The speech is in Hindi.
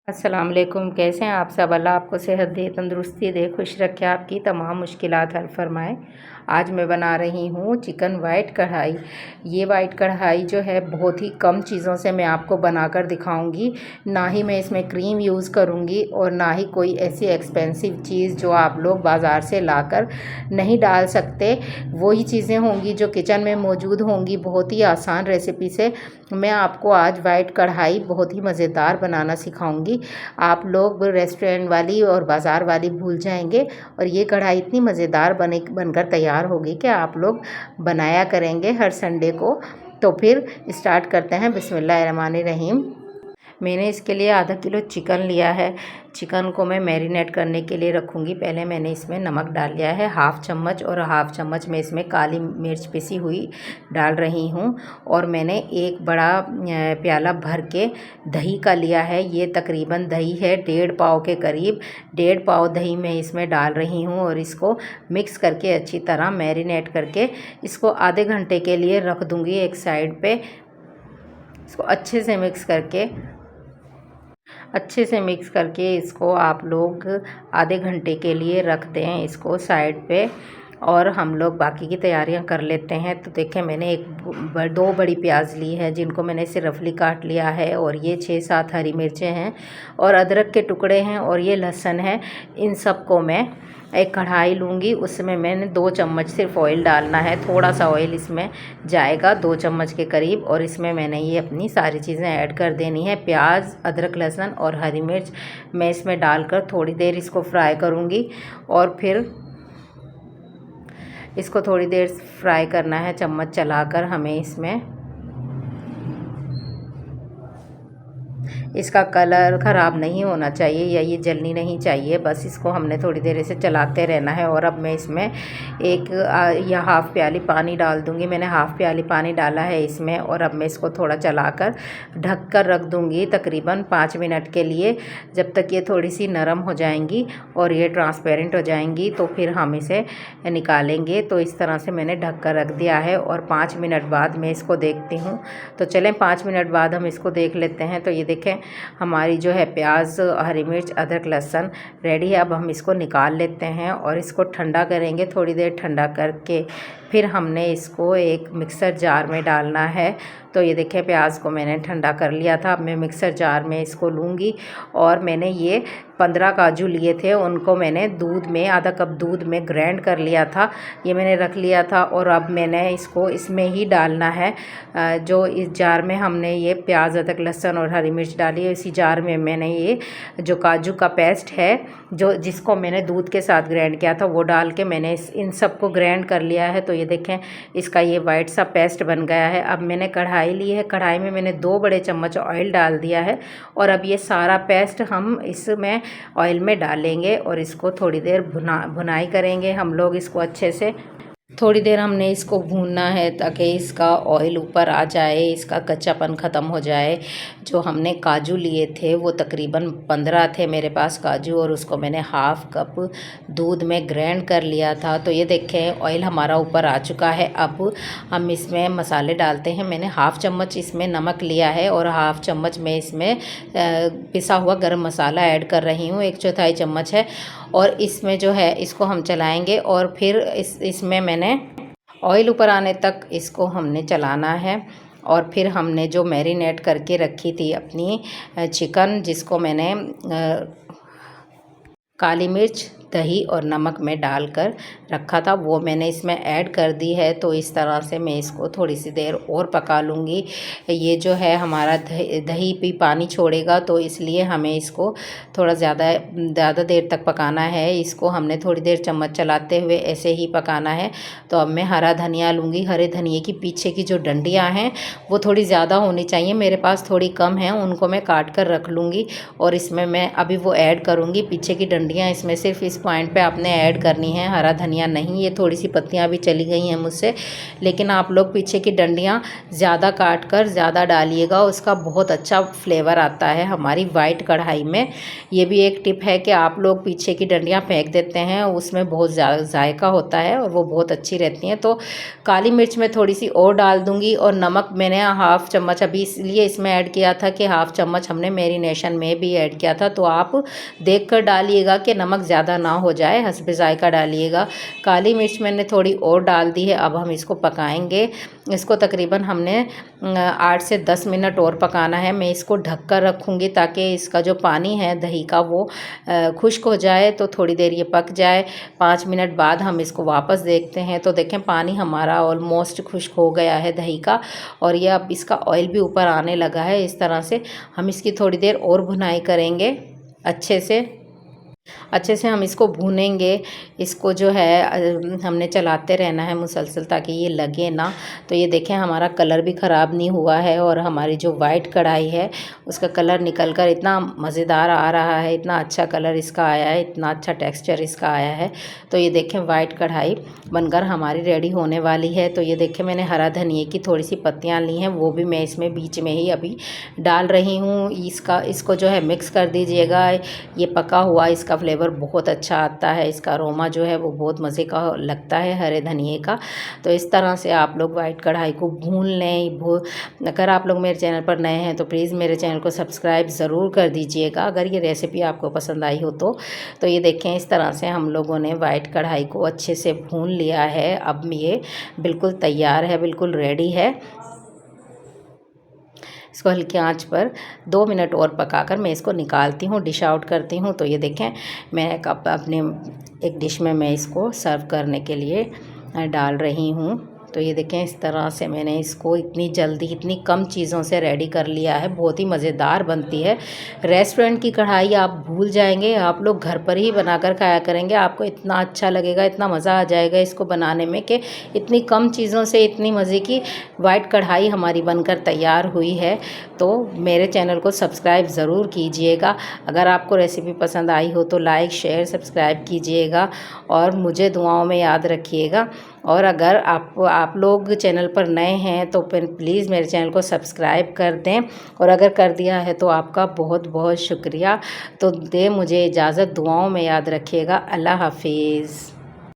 अस्सलाम वालेकुम। कैसे हैं आप सब? अल्लाह आपको सेहत दे, तंदुरुस्ती दे, खुश रखे, आपकी तमाम मुश्किलात हल फरमाए। आज मैं बना रही हूँ चिकन वाइट कढ़ाई। ये वाइट कढ़ाई जो है बहुत ही कम चीज़ों से मैं आपको बनाकर दिखाऊंगी। ना ही मैं इसमें क्रीम यूज़ करूँगी और ना ही कोई ऐसी एक्सपेंसिव चीज़ जो आप लोग बाज़ार से लाकर नहीं डाल सकते। वही चीज़ें होंगी जो किचन में मौजूद होंगी। बहुत ही आसान रेसिपी से मैं आपको आज वाइट कढ़ाई बहुत ही मज़ेदार बनाना सिखाऊंगी। आप लोग रेस्टोरेंट वाली और बाज़ार वाली भूल जाएंगे और ये कढ़ाई इतनी मज़ेदार बनकर तैयार होगी कि आप लोग बनाया करेंगे हर संडे को। तो फिर स्टार्ट करते हैं। बिस्मिल्लाहिर्रहमानिर्रहीम। मैंने इसके लिए आधा किलो चिकन लिया है। चिकन को मैं मैरिनेट करने के लिए रखूँगी। पहले मैंने इसमें नमक डाल लिया है हाफ़ चम्मच, और हाफ़ चम्मच मैं इसमें काली मिर्च पिसी हुई डाल रही हूँ। और मैंने एक बड़ा प्याला भर के दही का लिया है। ये तकरीबन दही है 1.5 पाव के करीब। 1.5 पाव दही मैं इसमें डाल रही हूँ और इसको मिक्स करके अच्छी तरह मैरिनेट करके इसको आधे घंटे के लिए रख दूँगी एक साइड पे। इसको अच्छे से मिक्स करके इसको आप लोग आधे घंटे के लिए रख दें इसको साइड पे, और हम लोग बाकी की तैयारियां कर लेते हैं। तो देखें, मैंने दो बड़ी प्याज ली है जिनको मैंने इसे रफली काट लिया है, और ये 6-7 हरी मिर्चें हैं, और अदरक के टुकड़े हैं, और ये लहसुन है। इन सब को मैं एक कढ़ाई लूँगी, उसमें मैंने 2 चम्मच सिर्फ ऑयल डालना है। थोड़ा सा ऑयल इसमें जाएगा, 2 चम्मच के करीब, और इसमें मैंने ये अपनी सारी चीज़ें ऐड कर देनी है। प्याज, अदरक, लहसुन और हरी मिर्च मैं इसमें डालकर थोड़ी देर इसको फ्राई करूँगी। और फिर इसको थोड़ी देर फ्राई करना है चम्मच चलाकर हमें। इसमें इसका कलर ख़राब नहीं होना चाहिए या ये जलनी नहीं चाहिए, बस इसको हमने थोड़ी देर इसे चलाते रहना है। और अब मैं इसमें एक या हाफ़ प्याली पानी डाल दूँगी। मैंने हाफ़ प्याली पानी डाला है इसमें, और अब मैं इसको थोड़ा चलाकर ढक कर रख दूँगी तकरीबन 5 मिनट के लिए, जब तक ये थोड़ी सी नरम हो जाएंगी और ये ट्रांसपेरेंट हो जाएंगी, तो फिर हम इसे निकालेंगे। तो इस तरह से मैंने ढक कर रख दिया है, और 5 मिनट बाद मैं इसको देखती हूँ। तो चलें 5 मिनट बाद हम इसको देख लेते हैं। तो ये देखें, हमारी जो है प्याज, हरी मिर्च, अदरक, लहसुन रेडी है। अब हम इसको निकाल लेते हैं और इसको ठंडा करेंगे। थोड़ी देर ठंडा करके फिर हमने इसको एक मिक्सर जार में डालना है। तो ये देखें, प्याज को मैंने ठंडा कर लिया था। अब मैं मिक्सर जार में इसको लूँगी, और मैंने ये 15 काजू लिए थे, उनको मैंने दूध में, आधा कप दूध में ग्राइंड कर लिया था। ये मैंने रख लिया था, और अब मैंने इसको इसमें ही डालना है। जो इस जार में हमने ये प्याज, अदरक, लहसुन और हरी मिर्च डाली है, इसी जार में मैंने ये जो काजू का पेस्ट है, जिसको मैंने दूध के साथ ग्राइंड किया था, वो डाल के मैंने इन सबको ग्राइंड कर लिया है। तो ये देखें, इसका ये वाइट सा पेस्ट बन गया है। अब मैंने कढ़ाई ली है, कढ़ाई में मैंने 2 बड़े चम्मच ऑयल डाल दिया है, और अब ये सारा पेस्ट हम इसमें ऑयल में डालेंगे और इसको थोड़ी देर भुनाई करेंगे हम लोग इसको अच्छे से। थोड़ी देर हमने इसको भूनना है ताकि इसका ऑयल ऊपर आ जाए, इसका कच्चापन ख़त्म हो जाए। जो हमने काजू लिए थे वो तकरीबन 15 थे मेरे पास काजू, और उसको मैंने हाफ़ कप दूध में ग्राइंड कर लिया था। तो ये देखें, ऑयल हमारा ऊपर आ चुका है। अब हम इसमें मसाले डालते हैं। मैंने हाफ़ चम्मच इसमें नमक लिया है, और हाफ़ चम्मच मैं इसमें पिसा हुआ गरम मसाला ऐड कर रही हूँ, 1/4 चम्मच है। और इसमें जो है इसको हम चलाएंगे, और फिर इसमें मैंने ऑयल ऊपर आने तक इसको हमने चलाना है। और फिर हमने जो मैरिनेट करके रखी थी अपनी चिकन, जिसको मैंने काली मिर्च, दही और नमक में डालकर रखा था, वो मैंने इसमें ऐड कर दी है। तो इस तरह से मैं इसको थोड़ी सी देर और पका लूँगी। ये जो है हमारा दही भी पानी छोड़ेगा, तो इसलिए हमें इसको थोड़ा ज़्यादा देर तक पकाना है। इसको हमने थोड़ी देर चम्मच चलाते हुए ऐसे ही पकाना है। तो अब मैं हरा धनिया लूँगी। हरे धनिए की पीछे की जो डंडियाँ हैं वो थोड़ी ज़्यादा होनी चाहिए, मेरे पास थोड़ी कम है, उनको मैं काट कर रख लूँगी, और इसमें मैं अभी वो ऐड करूँगी। पीछे की डंडियाँ इसमें सिर्फ इस पॉइंट पे आपने ऐड करनी है, हरा धनिया नहीं। ये थोड़ी सी पत्तियाँ भी चली गई हैं मुझसे, लेकिन आप लोग पीछे की डंडियाँ ज़्यादा काट कर ज़्यादा डालिएगा, उसका बहुत अच्छा फ्लेवर आता है हमारी वाइट कढ़ाई में। ये भी एक टिप है कि आप लोग पीछे की डंडियाँ फेंक देते हैं, उसमें बहुत जायका होता है और वो बहुत अच्छी रहती हैं। तो काली मिर्च मैं थोड़ी सी और डाल दूँगी, और नमक मैंने हाफ़ चम्मच अभी इसलिए इसमें ऐड किया था कि हाफ़ चम्मच हमने मैरिनेशन में भी ऐड किया था। तो आप देख कर डालिएगा कि नमक ज़्यादा ना हो जाए, हस्बे ज़ायका डालिएगा। काली मिर्च मैंने थोड़ी और डाल दी है। अब हम इसको पकाएंगे। इसको तकरीबन हमने 8 से 10 मिनट और पकाना है। मैं इसको ढक कर रखूँगी ताकि इसका जो पानी है दही का वो खुश्क हो जाए, तो थोड़ी देर ये पक जाए। 5 मिनट बाद हम इसको वापस देखते हैं, तो देखें पानी हमारा ऑलमोस्ट खुश्क हो गया है दही का, और ये अब इसका ऑयल भी ऊपर आने लगा है। इस तरह से हम इसकी थोड़ी देर और भुनाई करेंगे अच्छे से हम इसको भूनेंगे। इसको जो है हमने चलाते रहना है मुसलसल ताकि ये लगे ना। तो ये देखें हमारा कलर भी ख़राब नहीं हुआ है, और हमारी जो वाइट कढ़ाई है उसका कलर निकल कर इतना मज़ेदार आ रहा है, इतना अच्छा कलर इसका आया है, इतना अच्छा टेक्सचर इसका आया है। तो ये देखें वाइट कढ़ाई बनकर हमारी रेडी होने वाली है। तो ये देखें मैंने हरा धनिए की थोड़ी सी पत्तियाँ ली हैं, वो भी मैं इसमें बीच में ही अभी डाल रही हूँ। इसको जो है मिक्स कर दीजिएगा। ये पका हुआ इसका फ्लेवर बहुत अच्छा आता है, इसका अरोमा जो है वो बहुत मज़े का लगता है हरे धनिए का। तो इस तरह से आप लोग वाइट कढ़ाई को भून लें। अगर आप लोग मेरे चैनल पर नए हैं तो प्लीज़ मेरे चैनल को सब्सक्राइब ज़रूर कर दीजिएगा, अगर ये रेसिपी आपको पसंद आई हो तो ये देखें इस तरह से हम लोगों ने वाइट कढ़ाई को अच्छे से भून लिया है। अब ये बिल्कुल तैयार है, बिल्कुल रेडी है। इसको हल्की आंच पर 2 मिनट और पकाकर मैं इसको निकालती हूँ, डिश आउट करती हूँ। तो ये देखें मैं अपने एक डिश में मैं इसको सर्व करने के लिए डाल रही हूँ। तो ये देखें इस तरह से मैंने इसको इतनी जल्दी इतनी कम चीज़ों से रेडी कर लिया है। बहुत ही मज़ेदार बनती है। रेस्टोरेंट की कढ़ाई आप भूल जाएंगे, आप लोग घर पर ही बनाकर खाया करेंगे, आपको इतना अच्छा लगेगा, इतना मज़ा आ जाएगा इसको बनाने में कि इतनी कम चीज़ों से इतनी मज़े की वाइट कढ़ाई हमारी बनकर तैयार हुई है। तो मेरे चैनल को सब्सक्राइब ज़रूर कीजिएगा। अगर आपको रेसिपी पसंद आई हो तो लाइक शेयर सब्सक्राइब कीजिएगा, और मुझे दुआओं में याद रखिएगा। और अगर आप लोग चैनल पर नए हैं तो फिर प्लीज़ मेरे चैनल को सब्सक्राइब कर दें, और अगर कर दिया है तो आपका बहुत बहुत शुक्रिया। तो मुझे इजाज़त, दुआओं में याद रखिएगा। अल्लाह हाफिज़।